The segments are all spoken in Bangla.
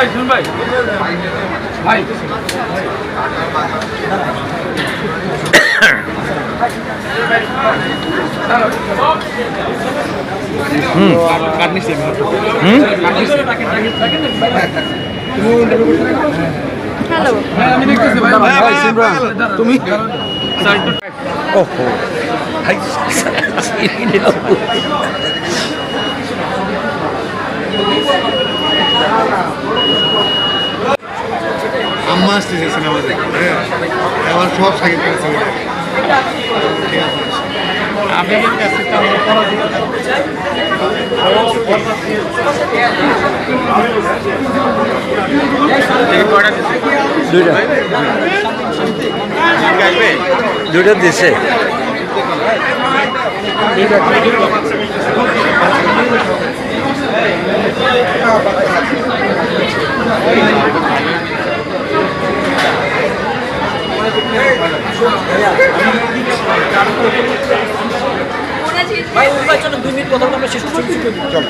ভাই শুন ভাই ভাই হ্যালো আমি দেখতেছি ভাই ভাই সিমরান তুমি ওহো ভাই আম্মা আসতেছে সিনেমা দেখে আমার সব সাকিব খানের ছবি আপনাদের কাছে তো আমরা পড়াশোনা দুইটা দিছে ভাই ওর জন্য 2 মিনিট কথা আমরা শেষ করছি চল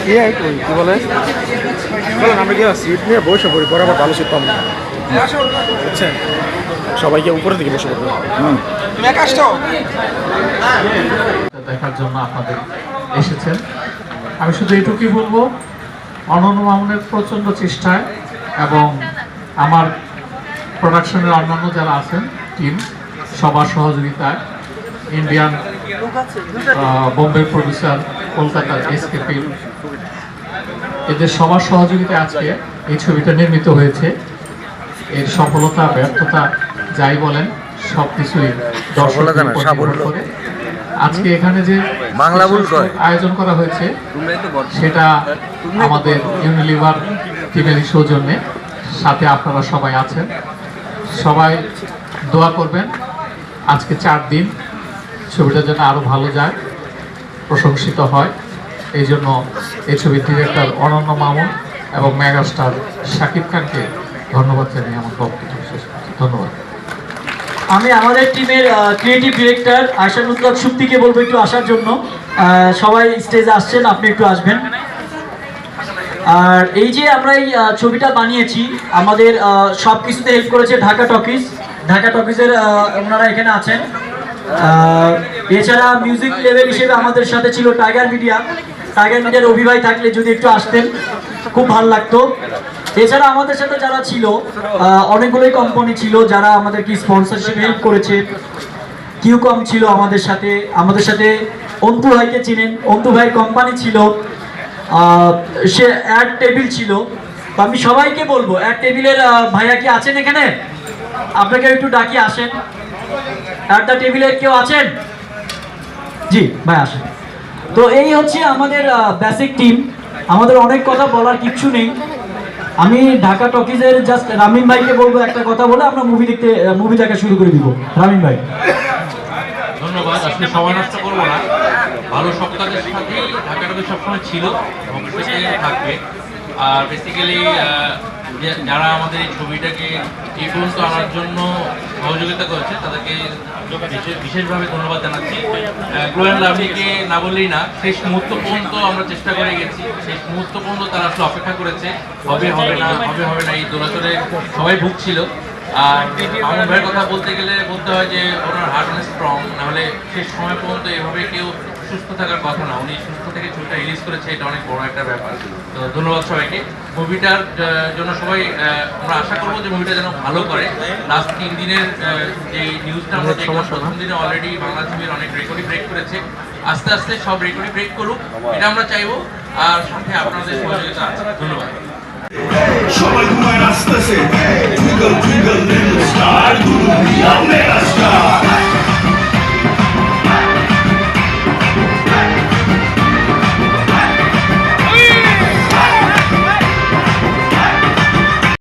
কি বলে বলেন আমরা কি সিট নিয়ে বসে পড়ি বরাবর ভালো সিট পাবো বুঝছেন সবাইকে উপরে দিকে বসে পড়বো তুমি একা আসছো দেখার জন্য আপনাদের এসেছেন। আমি শুধু এইটুকুই বলবো, অনন্য মামুনের প্রচণ্ড চেষ্টায় এবং আমার প্রোডাকশনের অন্যান্য যারা আছেন টিম সবার সহযোগিতায়, ইন্ডিয়ান বোম্বে প্রডিউসার, কলকাতার এসকে ফিল্ম, এদের সবার সহযোগিতায় আজকে এই ছবিটা নির্মিত হয়েছে। এর সফলতা ব্যর্থতা যাই বলেন সব কিছুই করে আজকে এখানে যে বাংলা আয়োজন করা হয়েছে সেটা আমাদের ইউনিলিভার টিমের সৌজন্যে, সাথে আপনারা সবাই আছেন। সবাই দোয়া করবেন আজকে 4 দিন ছবিটা যেন আরও ভালো যায়, প্রশংসিত হয়। এই জন্য এই ছবির ডিরেক্টর অনন্য মামুন এবং মেগাস্টার শাকিব খানকে ধন্যবাদ জানিয়ে আমার বক্তব্য শেষ করছি। ধন্যবাদ। আমি আমাদের টিমের ক্রিয়েটিভ ডিরেক্টর আশানুল্লাহ সুপ্তিকে বলবো একটু আসার জন্য। সবাই স্টেজে আসছেন, আপনি একটু আসবেন। আর এই যে আমরা এই ছবিটা বানিয়েছি, আমাদের সব কিছুতে হেল্প করেছে ঢাকা টকিজ। ঢাকা টকিজের ওনারা এখানে আছেন। এছাড়া মিউজিক লেভেল হিসেবে আমাদের সাথে ছিল টাইগার মিডিয়া। টাইগার মিডিয়ার অভিভাই থাকলে যদি একটু আসতেন খুব ভালো লাগতো। এছাড়া আমাদের সাথে যারা ছিল অনেকগুলোই কোম্পানি ছিল যারা আমাদেরকে স্পন্সরশিপ হেল্প করেছে। কিউকম ছিল আমাদের সাথে অন্তু ভাইকে চিনেন, অন্তু ভাইয়ের কোম্পানি ছিল, সে অ্যাড টেবিল ছিল। তো আমি সবাইকে বলবো, অ্যাড টেবিলের ভাইয়া কি আছেন এখানে? আপনাকে একটু ডাকি আসেন। অ্যাট দ্য টেবিলের কেউ আছেন? জি ভাই আসেন। তো এই হচ্ছে আমাদের বেসিক টিম। আমাদের অনেক কথা বলার কিচ্ছু নেই। আমি ঢাকা টকিজের জাস্ট রামিন ভাইকে বলবো একটা কথা বলে আমরা মুভি দেখা শুরু করে দিব। রামিন ভাই। ধন্যবাদ। আজকে সময় নষ্ট করবো না। ভালো সব কাজের সাথেই ঢাকা টকিজ সবসময় ছিল, ভবিষ্যতে থাকবে। আর বেসিক্যালি যারা আমাদের এই ছবিটাকে এই পর্যন্ত আনার জন্য সহযোগিতা করেছে তাদেরকে বিশেষভাবে ধন্যবাদ জানাচ্ছি। গ্লো অ্যান্ড লাভলিকে না বললেই না, শেষ মুহূর্ত পর্যন্ত আমরা চেষ্টা করে গেছি। শেষ মুহূর্ত পর্যন্ত তারা আসলে অপেক্ষা করেছে, হবে না এই দৌড়াচলে সবাই ভুগছিল। আর আমার ভাইয়ের কথা বলতে গেলে বলতে হয় যে ওনার হার্ট স্ট্রং, নাহলে শেষ সময় পর্যন্ত এভাবে কেউ সুস্থ থাকার কথা না। উনি সুস্থ থেকে ছবিটা রিলিজ করেছে, এটা অনেক বড় একটা ব্যাপার। তো ধন্যবাদ সবাইকে। মুভিটার জন্য সবাই আমরা আশা করবো যে মুভিটা যেন ভালো করে। লাস্ট 3 দিনের যে নিউজটা আমরা দেখলাম, প্রথম দিনে অলরেডি বাংলা ছবির অনেক রেকর্ডই ব্রেক করেছে। আস্তে আস্তে সব রেকর্ডই ব্রেক করুক, এটা আমরা চাইবো। আর সাথে আপনাদের সহযোগিতা আছে। ধন্যবাদ। সবাই ঘুমায় আসতেছে, টুইগল টুইগল লিটল স্টার।